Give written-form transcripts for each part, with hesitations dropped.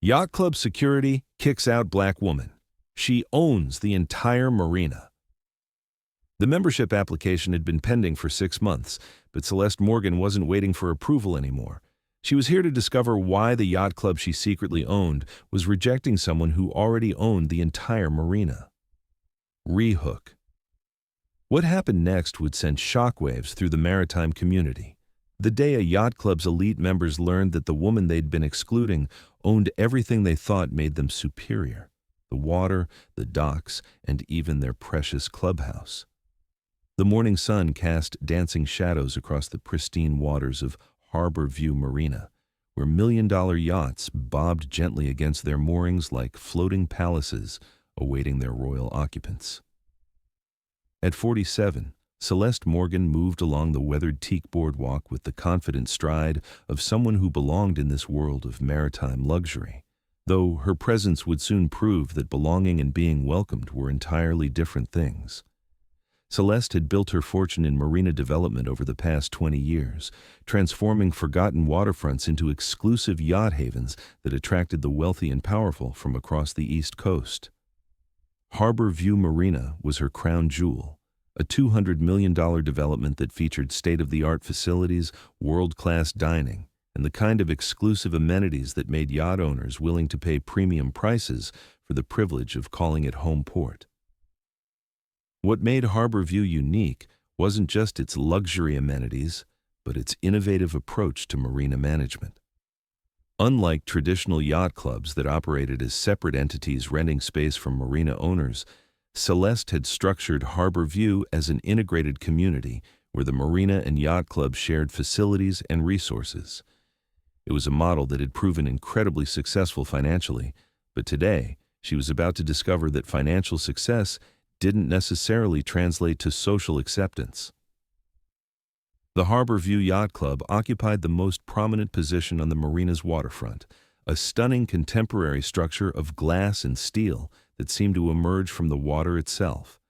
Yacht Club security kicks out black woman. She owns the entire marina. The membership application had been pending for 6 months, but Celeste Morgan wasn't waiting for approval anymore. She was here to discover why the yacht club she secretly owned was rejecting someone who already owned the entire marina. Rehook. What happened next would send shockwaves through the maritime community. The day a yacht club's elite members learned that the woman they'd been excluding owned everything they thought made them superior: the water, the docks, and even their precious clubhouse. The morning sun cast dancing shadows across the pristine waters of Harbor View Marina, where million-dollar yachts bobbed gently against their moorings like floating palaces awaiting their royal occupants. At 47, Celeste Morgan moved along the weathered teak boardwalk with the confident stride of someone who belonged in this world of maritime luxury, though her presence would soon prove that belonging and being welcomed were entirely different things. Celeste had built her fortune in marina development over the past 20 years, transforming forgotten waterfronts into exclusive yacht havens that attracted the wealthy and powerful from across the East Coast. Harbor View Marina was her crown jewel, a $200 million development that featured state-of-the-art facilities, world-class dining, and the kind of exclusive amenities that made yacht owners willing to pay premium prices for the privilege of calling it home port. What made Harbor View unique wasn't just its luxury amenities, but its innovative approach to marina management. Unlike traditional yacht clubs that operated as separate entities renting space from marina owners, Celeste had structured Harbor View as an integrated community where the marina and yacht club shared facilities and resources. It was a model that had proven incredibly successful financially, but today she was about to discover that financial success didn't necessarily translate to social acceptance. The Harbor View Yacht Club occupied the most prominent position on the marina's waterfront, a stunning contemporary structure of glass and steel that seemed to emerge from the water itself.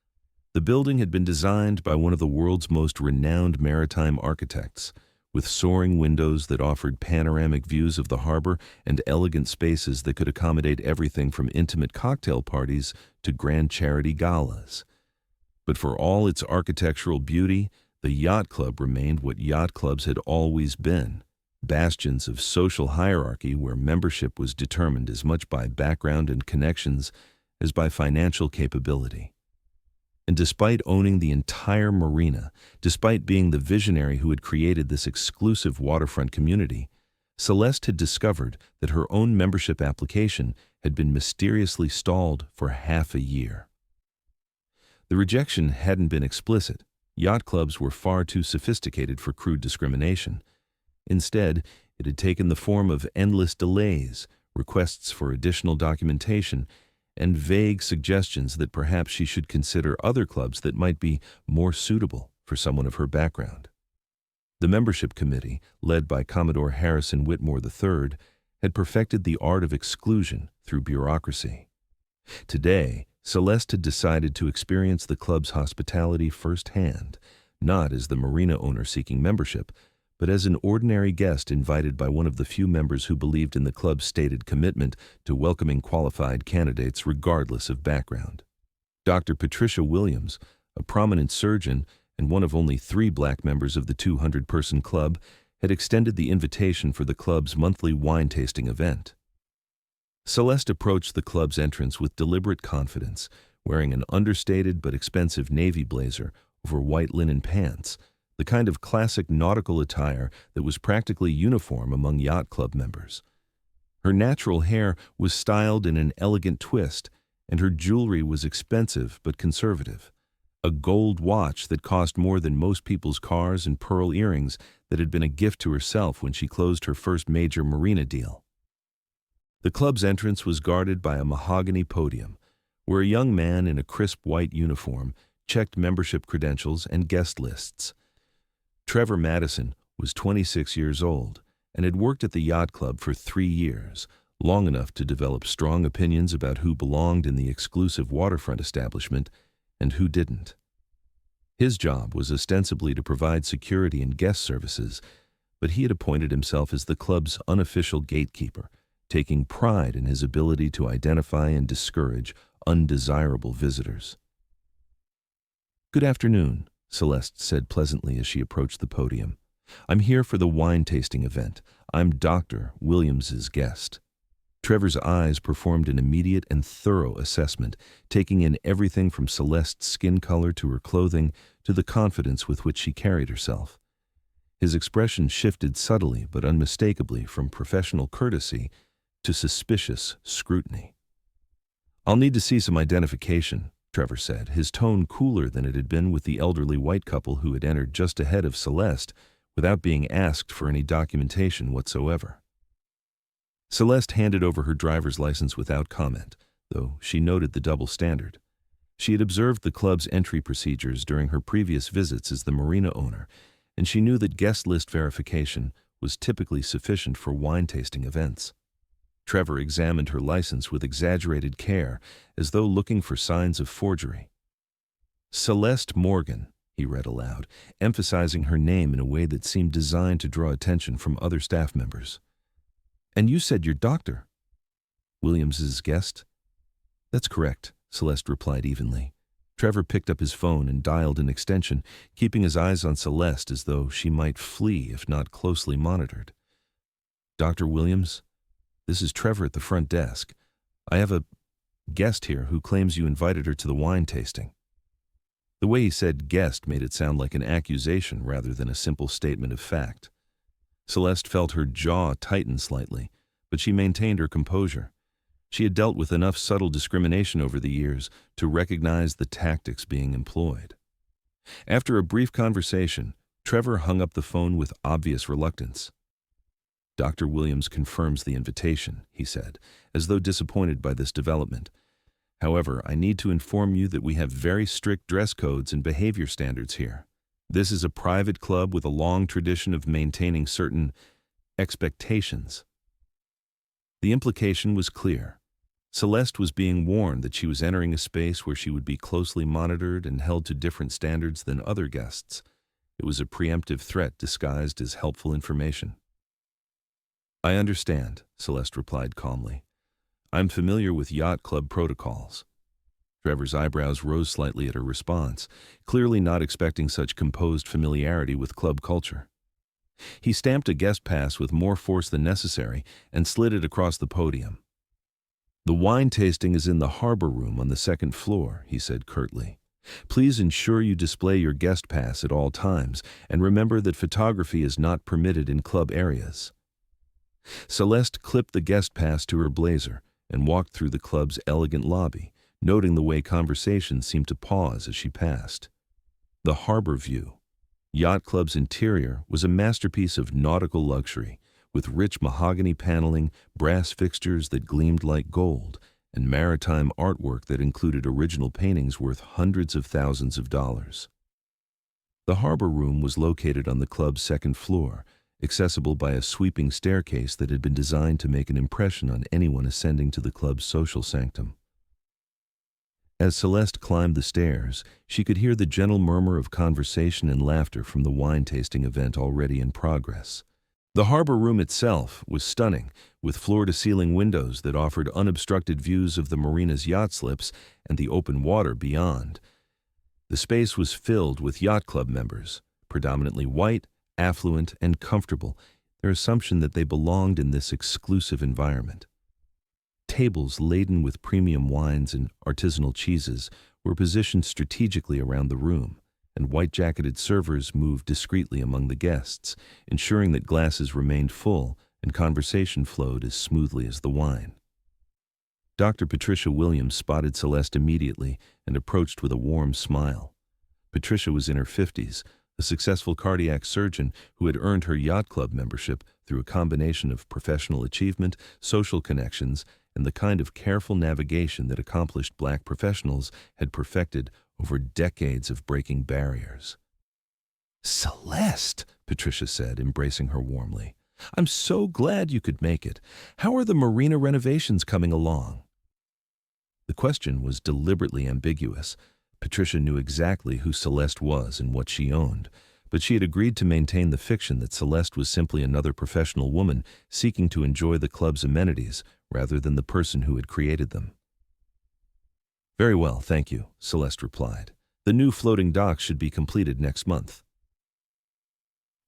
The building had been designed by one of the world's most renowned maritime architects, with soaring windows that offered panoramic views of the harbor and elegant spaces that could accommodate everything from intimate cocktail parties to grand charity galas. But for all its architectural beauty, the yacht club remained what yacht clubs had always been: bastions of social hierarchy where membership was determined as much by background and connections as by financial capability. And despite owning the entire marina, despite being the visionary who had created this exclusive waterfront community, Celeste had discovered that her own membership application had been mysteriously stalled for half a year. The rejection hadn't been explicit. Yacht clubs were far too sophisticated for crude discrimination. Instead, it had taken the form of endless delays, requests for additional documentation, and vague suggestions that perhaps she should consider other clubs that might be more suitable for someone of her background. The membership committee, led by Commodore Harrison Whitmore III, had perfected the art of exclusion through bureaucracy. Today, Celeste had decided to experience the club's hospitality firsthand, not as the marina owner seeking membership, but as an ordinary guest invited by one of the few members who believed in the club's stated commitment to welcoming qualified candidates regardless of background. Dr. Patricia Williams, a prominent surgeon and one of only 3 black members of the 200-person club, had extended the invitation for the club's monthly wine tasting event. Celeste approached the club's entrance with deliberate confidence, wearing an understated but expensive navy blazer over white linen pants, the kind of classic nautical attire that was practically uniform among yacht club members. Her natural hair was styled in an elegant twist, and her jewelry was expensive but conservative. A gold watch that cost more than most people's cars and pearl earrings that had been a gift to herself when she closed her first major marina deal. The club's entrance was guarded by a mahogany podium, where a young man in a crisp white uniform checked membership credentials and guest lists. Trevor Madison was 26 years old and had worked at the yacht club for 3 years, long enough to develop strong opinions about who belonged in the exclusive waterfront establishment and who didn't. His job was ostensibly to provide security and guest services, but he had appointed himself as the club's unofficial gatekeeper, taking pride in his ability to identify and discourage undesirable visitors. "Good afternoon," Celeste said pleasantly as she approached the podium. "I'm here for the wine tasting event. I'm Dr. Williams's guest." Trevor's eyes performed an immediate and thorough assessment, taking in everything from Celeste's skin color to her clothing to the confidence with which she carried herself. His expression shifted subtly but unmistakably from professional courtesy to suspicious scrutiny. "I'll need to see some identification," Trevor said, his tone cooler than it had been with the elderly white couple who had entered just ahead of Celeste without being asked for any documentation whatsoever. Celeste handed over her driver's license without comment, though she noted the double standard. She had observed the club's entry procedures during her previous visits as the marina owner, and she knew that guest list verification was typically sufficient for wine tasting events. Trevor examined her license with exaggerated care, as though looking for signs of forgery. "Celeste Morgan," he read aloud, emphasizing her name in a way that seemed designed to draw attention from other staff members. "And you said you're Dr. Williams's guest?" "That's correct," Celeste replied evenly. Trevor picked up his phone and dialed an extension, keeping his eyes on Celeste as though she might flee if not closely monitored. "Dr. Williams, this is Trevor at the front desk. I have a guest here who claims you invited her to the wine tasting." The way he said guest made it sound like an accusation rather than a simple statement of fact. Celeste felt her jaw tighten slightly, but she maintained her composure. She had dealt with enough subtle discrimination over the years to recognize the tactics being employed. After a brief conversation, Trevor hung up the phone with obvious reluctance. "Dr. Williams confirms the invitation," he said, as though disappointed by this development. "However, I need to inform you that we have very strict dress codes and behavior standards here. This is a private club with a long tradition of maintaining certain expectations." The implication was clear. Celeste was being warned that she was entering a space where she would be closely monitored and held to different standards than other guests. It was a preemptive threat disguised as helpful information. "I understand," Celeste replied calmly. "I'm familiar with yacht club protocols." Trevor's eyebrows rose slightly at her response, clearly not expecting such composed familiarity with club culture. He stamped a guest pass with more force than necessary and slid it across the podium. "The wine tasting is in the harbor room on the second floor," he said curtly. "Please ensure you display your guest pass at all times, and remember that photography is not permitted in club areas." Celeste clipped the guest pass to her blazer and walked through the club's elegant lobby, noting the way conversation seemed to pause as she passed. The Harbor View Yacht Club's interior was a masterpiece of nautical luxury, with rich mahogany paneling, brass fixtures that gleamed like gold, and maritime artwork that included original paintings worth hundreds of thousands of dollars. The harbor room was located on the club's second floor, accessible by a sweeping staircase that had been designed to make an impression on anyone ascending to the club's social sanctum. As Celeste climbed the stairs, she could hear the gentle murmur of conversation and laughter from the wine-tasting event already in progress. The harbor room itself was stunning, with floor-to-ceiling windows that offered unobstructed views of the marina's yacht slips and the open water beyond. The space was filled with yacht club members, predominantly white, affluent, and comfortable, their assumption that they belonged in this exclusive environment. Tables laden with premium wines and artisanal cheeses were positioned strategically around the room, and white-jacketed servers moved discreetly among the guests, ensuring that glasses remained full and conversation flowed as smoothly as the wine. Dr. Patricia Williams spotted Celeste immediately and approached with a warm smile. Patricia was in her 50s, a successful cardiac surgeon who had earned her yacht club membership through a combination of professional achievement, social connections, and the kind of careful navigation that accomplished black professionals had perfected over decades of breaking barriers. "Celeste," Patricia said, embracing her warmly. "I'm so glad you could make it. How are the marina renovations coming along?" The question was deliberately ambiguous. Patricia knew exactly who Celeste was and what she owned, but she had agreed to maintain the fiction that Celeste was simply another professional woman seeking to enjoy the club's amenities rather than the person who had created them. "Very well, thank you," Celeste replied. "The new floating docks should be completed next month."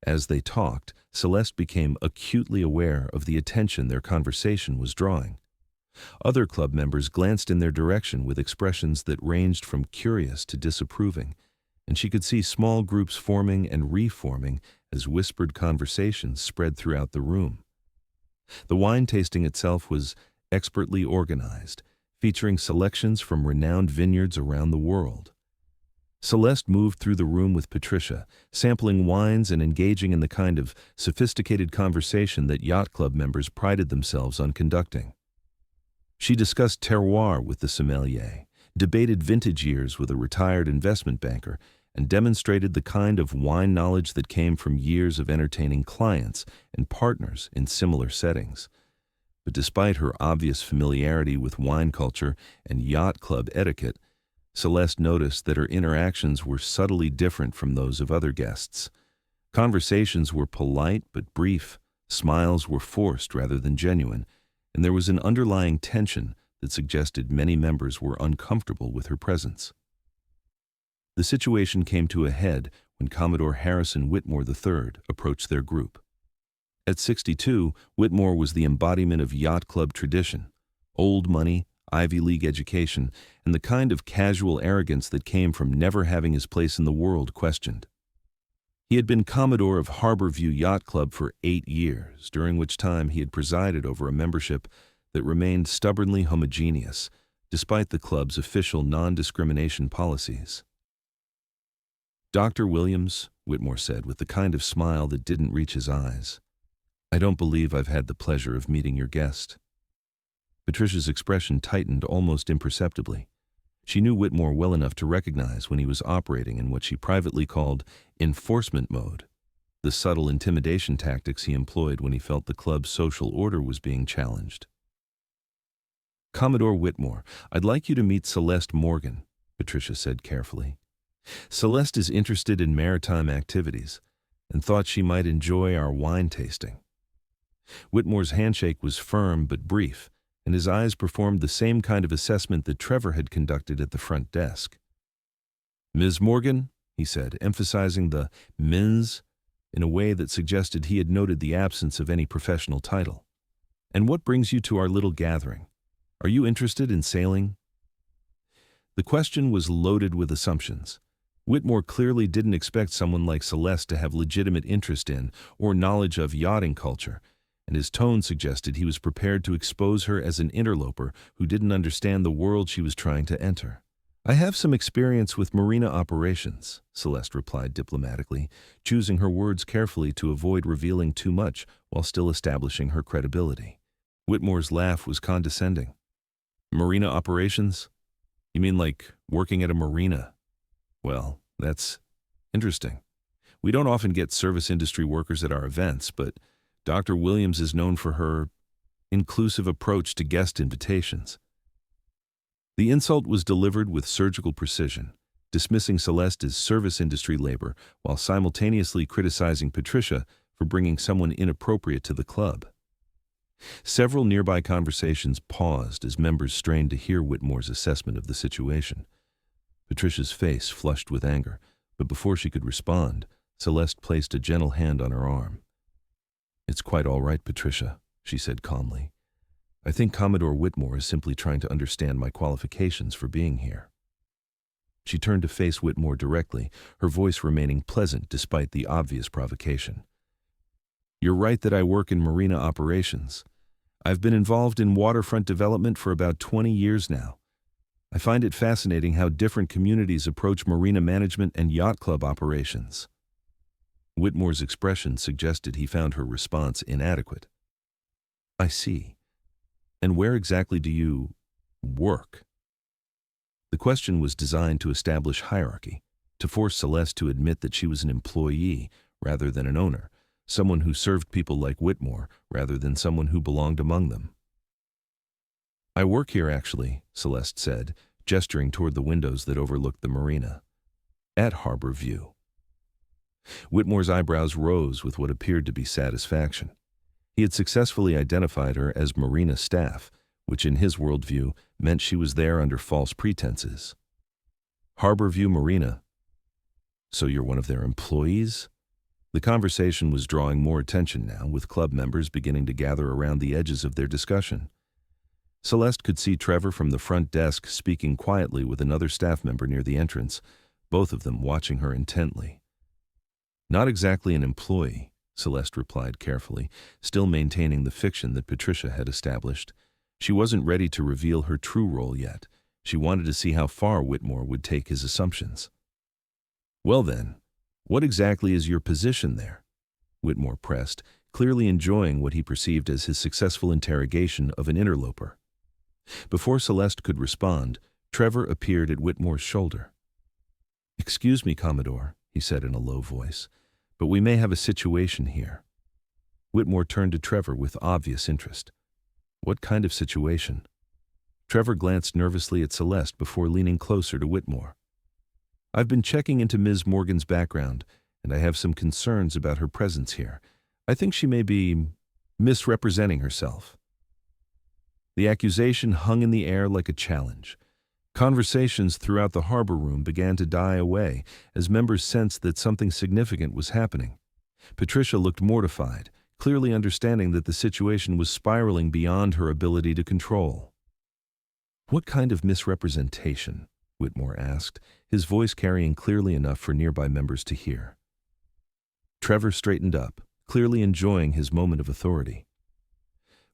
As they talked, Celeste became acutely aware of the attention their conversation was drawing. Other club members glanced in their direction with expressions that ranged from curious to disapproving, and she could see small groups forming and reforming as whispered conversations spread throughout the room. The wine tasting itself was expertly organized, featuring selections from renowned vineyards around the world. Celeste moved through the room with Patricia, sampling wines and engaging in the kind of sophisticated conversation that yacht club members prided themselves on conducting. She discussed terroir with the sommelier, debated vintage years with a retired investment banker, and demonstrated the kind of wine knowledge that came from years of entertaining clients and partners in similar settings. But despite her obvious familiarity with wine culture and yacht club etiquette, Celeste noticed that her interactions were subtly different from those of other guests. Conversations were polite but brief, smiles were forced rather than genuine, and there was an underlying tension that suggested many members were uncomfortable with her presence. The situation came to a head when Commodore Harrison Whitmore III approached their group. At 62, Whitmore was the embodiment of yacht club tradition, old money, Ivy League education, and the kind of casual arrogance that came from never having his place in the world questioned. He had been Commodore of Harbor View Yacht Club for 8 years, during which time he had presided over a membership that remained stubbornly homogeneous, despite the club's official non-discrimination policies. "Dr. Williams," Whitmore said with the kind of smile that didn't reach his eyes, "I don't believe I've had the pleasure of meeting your guest." Patricia's expression tightened almost imperceptibly. She knew Whitmore well enough to recognize when he was operating in what she privately called enforcement mode, the subtle intimidation tactics he employed when he felt the club's social order was being challenged. "Commodore Whitmore, I'd like you to meet Celeste Morgan," Patricia said carefully. "Celeste is interested in maritime activities and thought she might enjoy our wine tasting." Whitmore's handshake was firm but brief, and his eyes performed the same kind of assessment that Trevor had conducted at the front desk. "Ms. Morgan," he said, emphasizing the Ms. in a way that suggested he had noted the absence of any professional title. "And what brings you to our little gathering? Are you interested in sailing?" The question was loaded with assumptions. Whitmore clearly didn't expect someone like Celeste to have legitimate interest in or knowledge of yachting culture, and his tone suggested he was prepared to expose her as an interloper who didn't understand the world she was trying to enter. "I have some experience with marina operations," Celeste replied diplomatically, choosing her words carefully to avoid revealing too much while still establishing her credibility. Whitmore's laugh was condescending. "Marina operations? You mean like working at a marina? Well, that's interesting. We don't often get service industry workers at our events, but Dr. Williams is known for her inclusive approach to guest invitations." The insult was delivered with surgical precision, dismissing Celeste as service industry labor while simultaneously criticizing Patricia for bringing someone inappropriate to the club. Several nearby conversations paused as members strained to hear Whitmore's assessment of the situation. Patricia's face flushed with anger, but before she could respond, Celeste placed a gentle hand on her arm. "It's quite all right, Patricia," she said calmly. "I think Commodore Whitmore is simply trying to understand my qualifications for being here." She turned to face Whitmore directly, her voice remaining pleasant despite the obvious provocation. "You're right that I work in marina operations. I've been involved in waterfront development for about 20 years now. I find it fascinating how different communities approach marina management and yacht club operations." Whitmore's expression suggested he found her response inadequate. "I see. And where exactly do you work?" The question was designed to establish hierarchy, to force Celeste to admit that she was an employee rather than an owner, someone who served people like Whitmore rather than someone who belonged among them. "I work here, actually," Celeste said, gesturing toward the windows that overlooked the marina. "At Harbor View." Whitmore's eyebrows rose with what appeared to be satisfaction. He had successfully identified her as Marina staff, which in his worldview meant she was there under false pretenses. Harbor View Marina. So you're one of their employees? The conversation was drawing more attention now, with club members beginning to gather around the edges of their discussion. Celeste could see Trevor from the front desk speaking quietly with another staff member near the entrance, both of them watching her intently. Not exactly an employee, Celeste replied carefully, still maintaining the fiction that Patricia had established. She wasn't ready to reveal her true role yet. She wanted to see how far Whitmore would take his assumptions. Well then, what exactly is your position there? Whitmore pressed, clearly enjoying what he perceived as his successful interrogation of an interloper. Before Celeste could respond, Trevor appeared at Whitmore's shoulder. "Excuse me, Commodore," he said in a low voice, "but we may have a situation here." Whitmore turned to Trevor with obvious interest. "What kind of situation?" Trevor glanced nervously at Celeste before leaning closer to Whitmore. "I've been checking into Ms. Morgan's background, and I have some concerns about her presence here. I think she may be misrepresenting herself." The accusation hung in the air like a challenge. Conversations throughout the harbor room began to die away as members sensed that something significant was happening. Patricia looked mortified, clearly understanding that the situation was spiraling beyond her ability to control. "What kind of misrepresentation?" Whitmore asked, his voice carrying clearly enough for nearby members to hear. Trevor straightened up, clearly enjoying his moment of authority.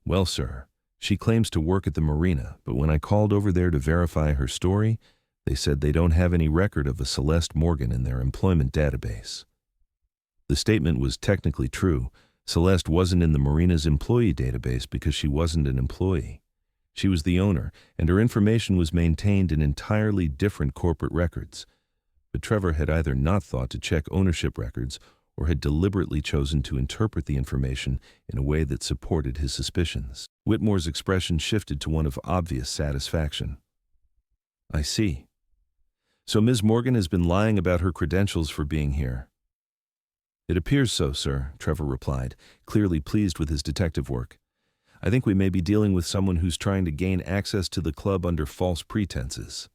"Well, sir, she claims to work at the marina, but when I called over there to verify her story, they said they don't have any record of a Celeste Morgan in their employment database." The statement was technically true. Celeste wasn't in the marina's employee database because she wasn't an employee. She was the owner, and her information was maintained in entirely different corporate records. But Trevor had either not thought to check ownership records or had deliberately chosen to interpret the information in a way that supported his suspicions. Whitmore's expression shifted to one of obvious satisfaction. "I see. So Ms. Morgan has been lying about her credentials for being here." "It appears so, sir," Trevor replied, clearly pleased with his detective work. "I think we may be dealing with someone who's trying to gain access to the club under false pretenses."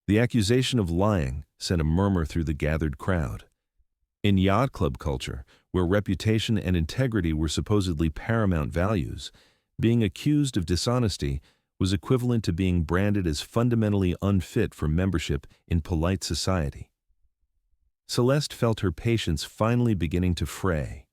The accusation of lying sent a murmur through the gathered crowd. In yacht club culture, where reputation and integrity were supposedly paramount values, being accused of dishonesty was equivalent to being branded as fundamentally unfit for membership in polite society. Celeste felt her patience finally beginning to fray.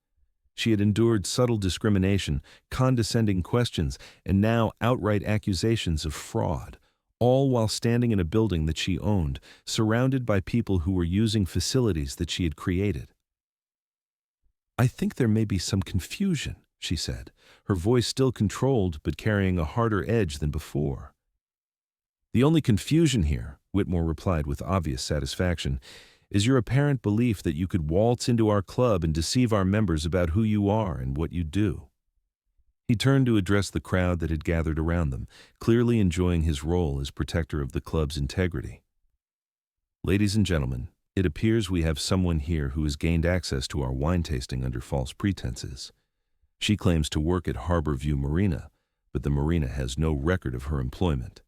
She had endured subtle discrimination, condescending questions, and now outright accusations of fraud, all while standing in a building that she owned, surrounded by people who were using facilities that she had created. "I think there may be some confusion," she said, her voice still controlled but carrying a harder edge than before. "The only confusion here," Whitmore replied with obvious satisfaction, "is your apparent belief that you could waltz into our club and deceive our members about who you are and what you do." He turned to address the crowd that had gathered around them, clearly enjoying his role as protector of the club's integrity. "Ladies and gentlemen, it appears we have someone here who has gained access to our wine tasting under false pretenses. She claims to work at Harbor View Marina, but the marina has no record of her employment."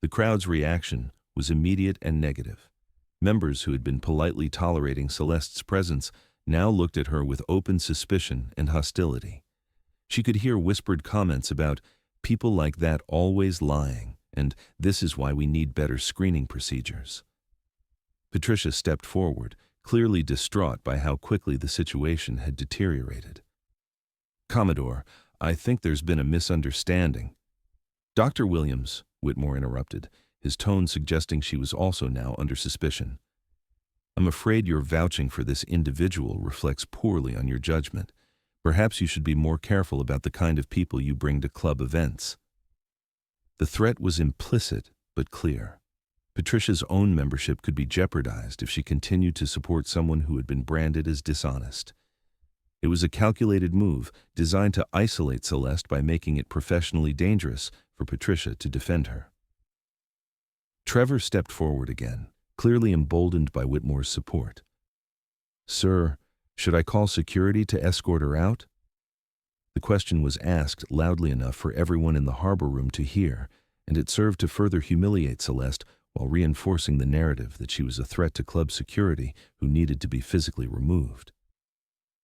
The crowd's reaction was immediate and negative. Members who had been politely tolerating Celeste's presence now looked at her with open suspicion and hostility. She could hear whispered comments about people like that always lying, and this is why we need better screening procedures. Patricia stepped forward, clearly distraught by how quickly the situation had deteriorated. "Commodore, I think there's been a misunderstanding." "Dr. Williams," Whitmore interrupted, his tone suggesting she was also now under suspicion. "I'm afraid your vouching for this individual reflects poorly on your judgment. Perhaps you should be more careful about the kind of people you bring to club events." The threat was implicit but clear. Patricia's own membership could be jeopardized if she continued to support someone who had been branded as dishonest. It was a calculated move designed to isolate Celeste by making it professionally dangerous for Patricia to defend her. Trevor stepped forward again, clearly emboldened by Whitmore's support. "Sir, should I call security to escort her out?" The question was asked loudly enough for everyone in the harbor room to hear, and it served to further humiliate Celeste while reinforcing the narrative that she was a threat to club security who needed to be physically removed.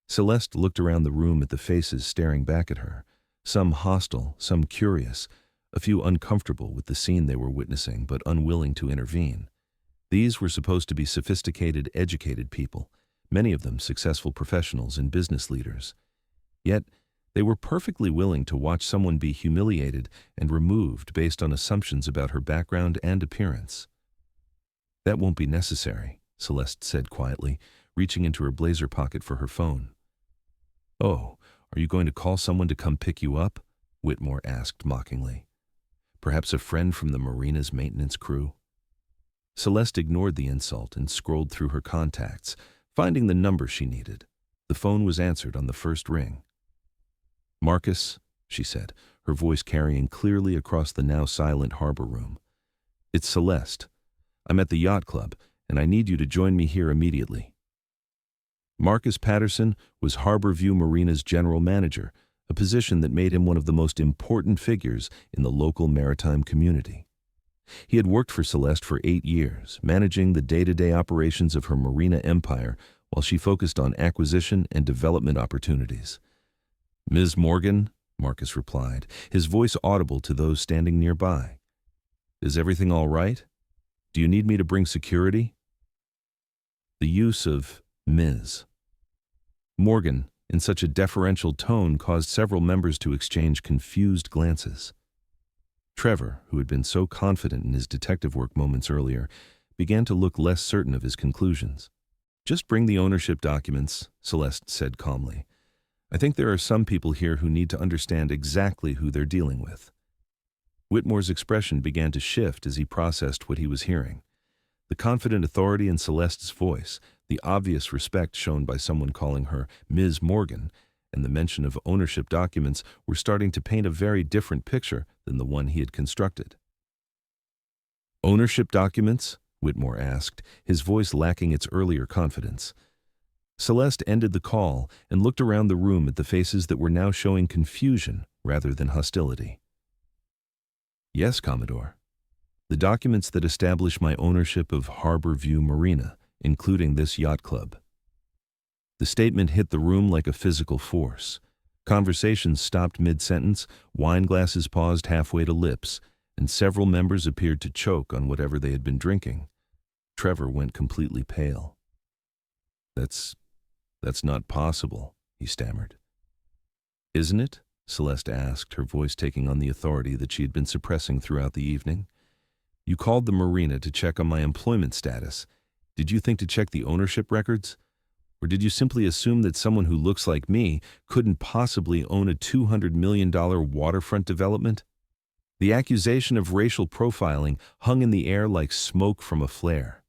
Celeste looked around the room at the faces staring back at her, some hostile, some curious, a few uncomfortable with the scene they were witnessing but unwilling to intervene. These were supposed to be sophisticated, educated people, many of them successful professionals and business leaders. Yet, they were perfectly willing to watch someone be humiliated and removed based on assumptions about her background and appearance. "That won't be necessary," Celeste said quietly, reaching into her blazer pocket for her phone. "Oh, are you going to call someone to come pick you up?" Whitmore asked mockingly. "Perhaps a friend from the marina's maintenance crew?" Celeste ignored the insult and scrolled through her contacts, finding the number she needed. The phone was answered on the first ring. "Marcus," she said, her voice carrying clearly across the now silent harbor room. "It's Celeste. I'm at the yacht club, and I need you to join me here immediately." Marcus Patterson was Harbor View Marina's general manager, a position that made him one of the most important figures in the local maritime community. He had worked for Celeste for 8 years, managing the day-to-day operations of her marina empire while she focused on acquisition and development opportunities. "Ms. Morgan," Marcus replied, his voice audible to those standing nearby. "Is everything all right? Do you need me to bring security?" The use of Ms. Morgan in such a deferential tone caused several members to exchange confused glances. Trevor, who had been so confident in his detective work moments earlier, began to look less certain of his conclusions. "Just bring the ownership documents," Celeste said calmly. "I think there are some people here who need to understand exactly who they're dealing with." Whitmore's expression began to shift as he processed what he was hearing. The confident authority in Celeste's voice, the obvious respect shown by someone calling her Ms. Morgan, and the mention of ownership documents were starting to paint a very different picture than the one he had constructed. "Ownership documents?" Whitmore asked, his voice lacking its earlier confidence. Celeste ended the call and looked around the room at the faces that were now showing confusion rather than hostility. "Yes, Commodore. The documents that establish my ownership of Harbor View Marina, including this yacht club." The statement hit the room like a physical force. Conversations stopped mid-sentence, wine glasses paused halfway to lips, and several members appeared to choke on whatever they had been drinking. Trevor went completely pale. That's not possible," he stammered. "Isn't it?" Celeste asked, her voice taking on the authority that she had been suppressing throughout the evening. "You called the marina to check on my employment status. Did you think to check the ownership records? Or did you simply assume that someone who looks like me couldn't possibly own a $200 million waterfront development?" The accusation of racial profiling hung in the air like smoke from a flare.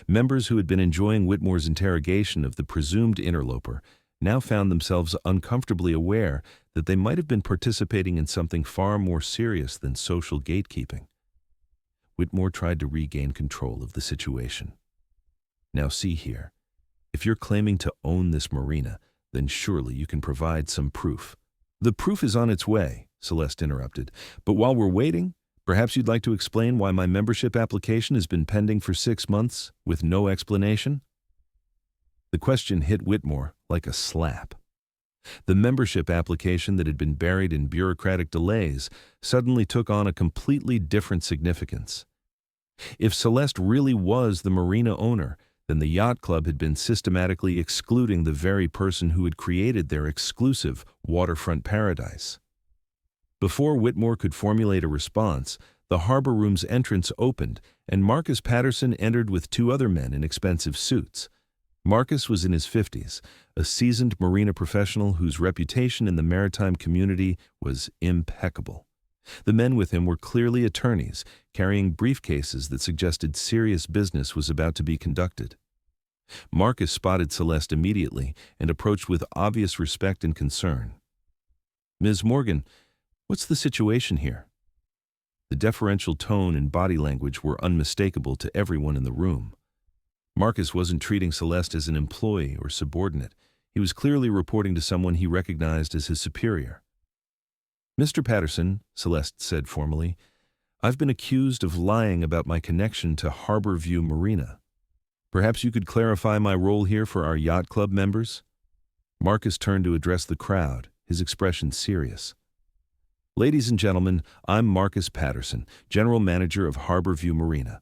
Members who had been enjoying Whitmore's interrogation of the presumed interloper now found themselves uncomfortably aware that they might have been participating in something far more serious than social gatekeeping. Whitmore tried to regain control of the situation. "Now see here. If you're claiming to own this marina, then surely you can provide some proof." "The proof is on its way," Celeste interrupted. "But while we're waiting, perhaps you'd like to explain why my membership application has been pending for 6 months with no explanation?" The question hit Whitmore like a slap. The membership application that had been buried in bureaucratic delays suddenly took on a completely different significance. If Celeste really was the marina owner, then the yacht club had been systematically excluding the very person who had created their exclusive waterfront paradise. Before Whitmore could formulate a response, the harbor room's entrance opened, and Marcus Patterson entered with 2 other men in expensive suits. Marcus was in his 50s, a seasoned marina professional whose reputation in the maritime community was impeccable. The men with him were clearly attorneys, carrying briefcases that suggested serious business was about to be conducted. Marcus spotted Celeste immediately and approached with obvious respect and concern. "Ms. Morgan, what's the situation here?" The deferential tone and body language were unmistakable to everyone in the room. Marcus wasn't treating Celeste as an employee or subordinate. He was clearly reporting to someone he recognized as his superior. "Mr. Patterson," Celeste said formally, "I've been accused of lying about my connection to Harbor View Marina. Perhaps you could clarify my role here for our yacht club members?" Marcus turned to address the crowd, his expression serious. "Ladies and gentlemen, I'm Marcus Patterson, General Manager of Harbor View Marina.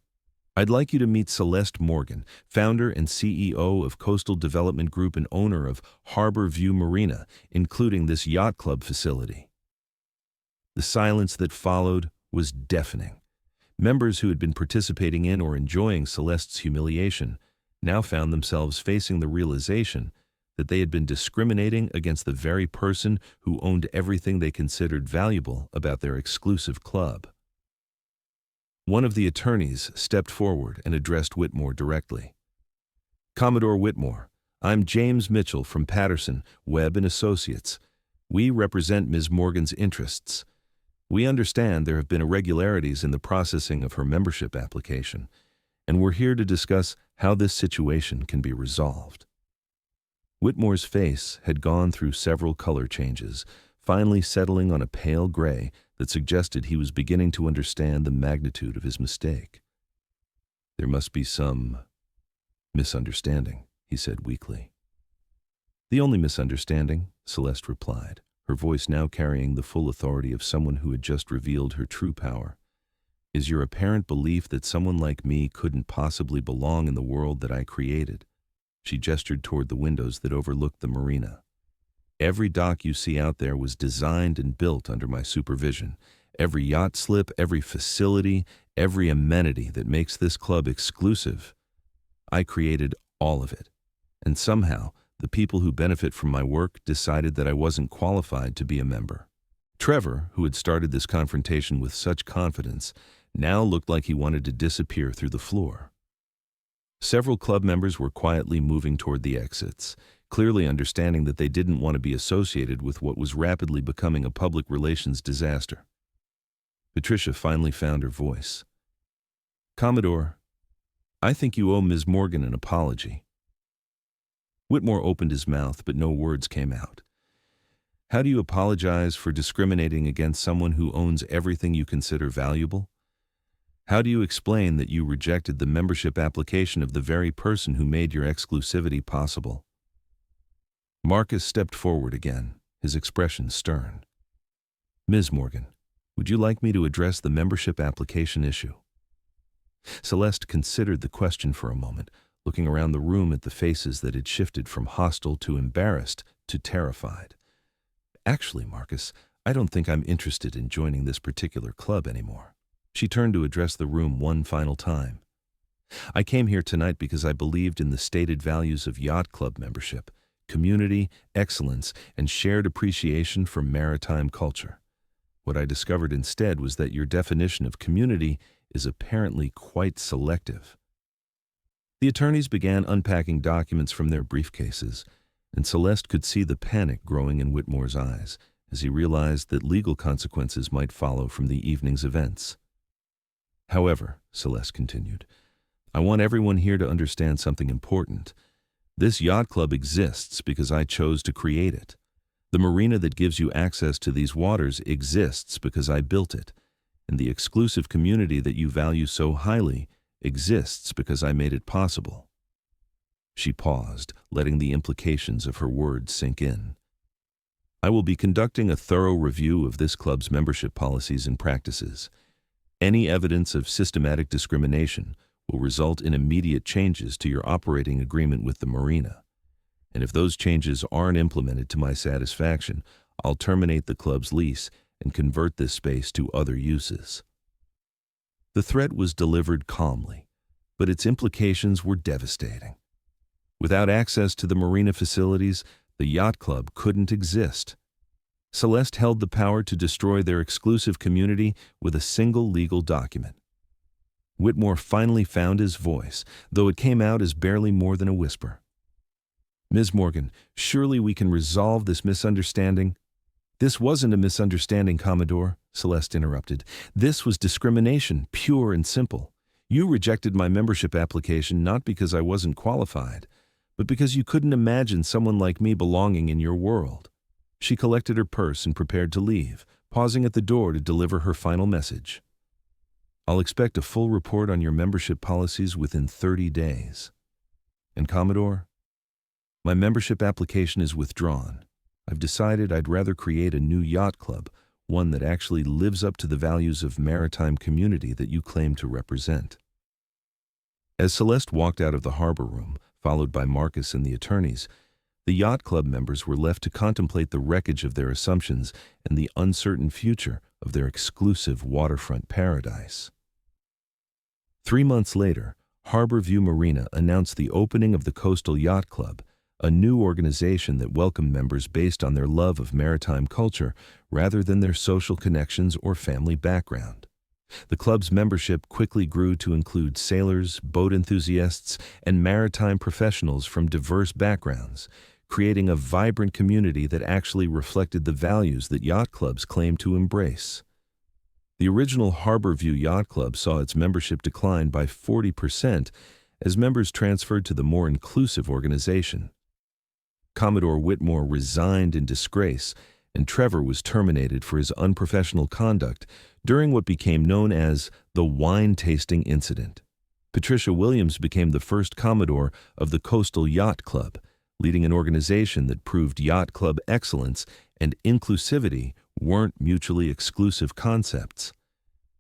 I'd like you to meet Celeste Morgan, founder and CEO of Coastal Development Group and owner of Harbor View Marina, including this yacht club facility." The silence that followed was deafening. Members who had been participating in or enjoying Celeste's humiliation now found themselves facing the realization that they had been discriminating against the very person who owned everything they considered valuable about their exclusive club. One of the attorneys stepped forward and addressed Whitmore directly. "Commodore Whitmore, I'm James Mitchell from Patterson, Webb & Associates. We represent Ms. Morgan's interests. We understand there have been irregularities in the processing of her membership application, and we're here to discuss how this situation can be resolved." Whitmore's face had gone through several color changes, finally settling on a pale gray that suggested he was beginning to understand the magnitude of his mistake. "There must be some misunderstanding," he said weakly. "The only misunderstanding," Celeste replied, her voice now carrying the full authority of someone who had just revealed her true power, "is your apparent belief that someone like me couldn't possibly belong in the world that I created." She gestured toward the windows that overlooked the marina. "Every dock you see out there was designed and built under my supervision. Every yacht slip, every facility, every amenity that makes this club exclusive. I created all of it. And somehow, the people who benefit from my work decided that I wasn't qualified to be a member." Trevor, who had started this confrontation with such confidence, now looked like he wanted to disappear through the floor. Several club members were quietly moving toward the exits, clearly understanding that they didn't want to be associated with what was rapidly becoming a public relations disaster. Patricia finally found her voice. "Commodore, I think you owe Ms. Morgan an apology." Whitmore opened his mouth, but no words came out. "How do you apologize for discriminating against someone who owns everything you consider valuable? How do you explain that you rejected the membership application of the very person who made your exclusivity possible?" Marcus stepped forward again, his expression stern. "Ms. Morgan, would you like me to address the membership application issue?" Celeste considered the question for a moment, looking around the room at the faces that had shifted from hostile to embarrassed to terrified. "Actually, Marcus, I don't think I'm interested in joining this particular club anymore." She turned to address the room one final time. "I came here tonight because I believed in the stated values of yacht club membership, community, excellence, and shared appreciation for maritime culture. What I discovered instead was that your definition of community is apparently quite selective." The attorneys began unpacking documents from their briefcases, and Celeste could see the panic growing in Whitmore's eyes as he realized that legal consequences might follow from the evening's events. "However," Celeste continued, "I want everyone here to understand something important. This yacht club exists because I chose to create it. The marina that gives you access to these waters exists because I built it, and the exclusive community that you value so highly exists because I made it possible." She paused, letting the implications of her words sink in. "I will be conducting a thorough review of this club's membership policies and practices. Any evidence of systematic discrimination will result in immediate changes to your operating agreement with the marina. And if those changes aren't implemented to my satisfaction, I'll terminate the club's lease and convert this space to other uses." The threat was delivered calmly, but its implications were devastating. Without access to the marina facilities, the yacht club couldn't exist. Celeste held the power to destroy their exclusive community with a single legal document. Whitmore finally found his voice, though it came out as barely more than a whisper. "Ms. Morgan, surely we can resolve this misunderstanding." "This wasn't a misunderstanding, Commodore," Celeste interrupted. "This was discrimination, pure and simple. You rejected my membership application not because I wasn't qualified, but because you couldn't imagine someone like me belonging in your world." She collected her purse and prepared to leave, pausing at the door to deliver her final message. "I'll expect a full report on your membership policies within 30 days. And Commodore, my membership application is withdrawn. I've decided I'd rather create a new yacht club, one that actually lives up to the values of maritime community that you claim to represent." As Celeste walked out of the harbor room, followed by Marcus and the attorneys, the yacht club members were left to contemplate the wreckage of their assumptions and the uncertain future of their exclusive waterfront paradise. 3 months later, Harbor View Marina announced the opening of the Coastal Yacht Club, a new organization that welcomed members based on their love of maritime culture rather than their social connections or family background. The club's membership quickly grew to include sailors, boat enthusiasts, and maritime professionals from diverse backgrounds, creating a vibrant community that actually reflected the values that yacht clubs claim to embrace. The original Harbor View Yacht Club saw its membership decline by 40% as members transferred to the more inclusive organization. Commodore Whitmore resigned in disgrace, and Trevor was terminated for his unprofessional conduct during what became known as the wine tasting incident. Patricia Williams became the first Commodore of the Coastal Yacht Club, leading an organization that proved yacht club excellence and inclusivity weren't mutually exclusive concepts.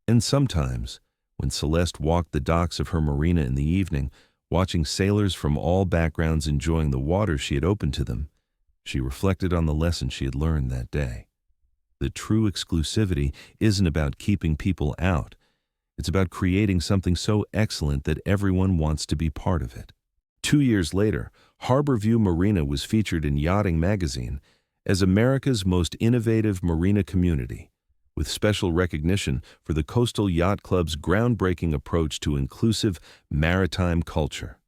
And sometimes, when Celeste walked the docks of her marina in the evening, watching sailors from all backgrounds enjoying the water she had opened to them, she reflected on the lesson she had learned that day. The true exclusivity isn't about keeping people out. It's about creating something so excellent that everyone wants to be part of it. 2 years later, Harbor View Marina was featured in Yachting magazine as America's most innovative marina community, with special recognition for the Coastal Yacht Club's groundbreaking approach to inclusive maritime culture.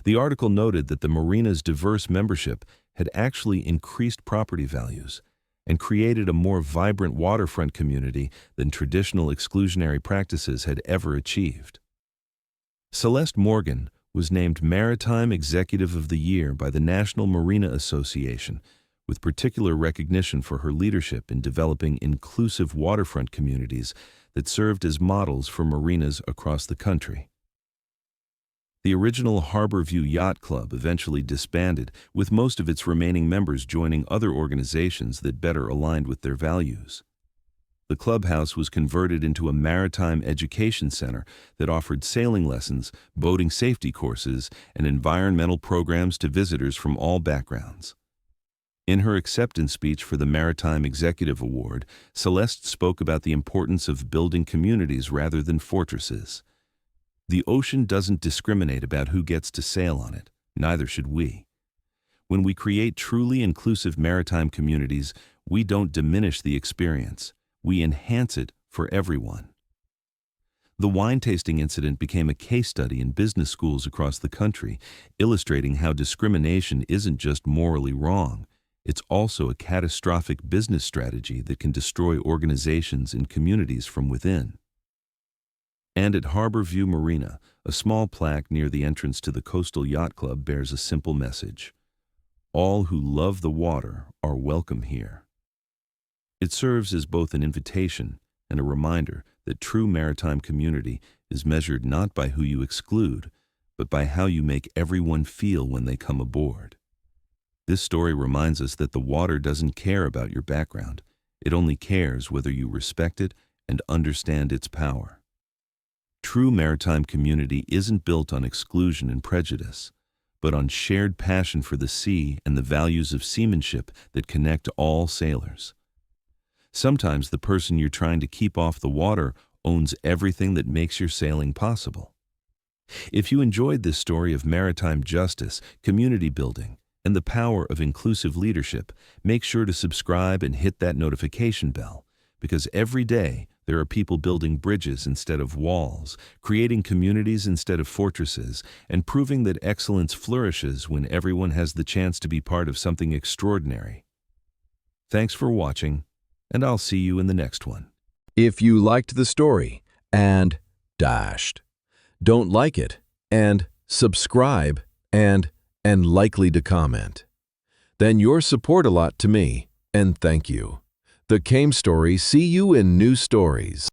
The article noted that the marina's diverse membership had actually increased property values and created a more vibrant waterfront community than traditional exclusionary practices had ever achieved. Celeste Morgan was named Maritime Executive of the Year by the National Marina Association, with particular recognition for her leadership in developing inclusive waterfront communities that served as models for marinas across the country. The original Harbor View Yacht Club eventually disbanded, with most of its remaining members joining other organizations that better aligned with their values. The clubhouse was converted into a maritime education center that offered sailing lessons, boating safety courses, and environmental programs to visitors from all backgrounds. In her acceptance speech for the Maritime Executive Award, Celeste spoke about the importance of building communities rather than fortresses. "The ocean doesn't discriminate about who gets to sail on it, neither should we. When we create truly inclusive maritime communities, we don't diminish the experience. We enhance it for everyone." The wine tasting incident became a case study in business schools across the country, illustrating how discrimination isn't just morally wrong, it's also a catastrophic business strategy that can destroy organizations and communities from within. And at Harbor View Marina, a small plaque near the entrance to the Coastal Yacht Club bears a simple message: "All who love the water are welcome here." It serves as both an invitation and a reminder that true maritime community is measured not by who you exclude, but by how you make everyone feel when they come aboard. This story reminds us that the water doesn't care about your background. It only cares whether you respect it and understand its power. True maritime community isn't built on exclusion and prejudice, but on shared passion for the sea and the values of seamanship that connect all sailors. Sometimes the person you're trying to keep off the water owns everything that makes your sailing possible. If you enjoyed this story of maritime justice, community building, and the power of inclusive leadership, make sure to subscribe and hit that notification bell, because every day there are people building bridges instead of walls, creating communities instead of fortresses, and proving that excellence flourishes when everyone has the chance to be part of something extraordinary. Thanks for watching, and I'll see you in the next one. If you liked the story and dashed, don't like it, and subscribe, and likely to comment. Then your support a lot to me, and thank you. The Came Story, see you in new stories.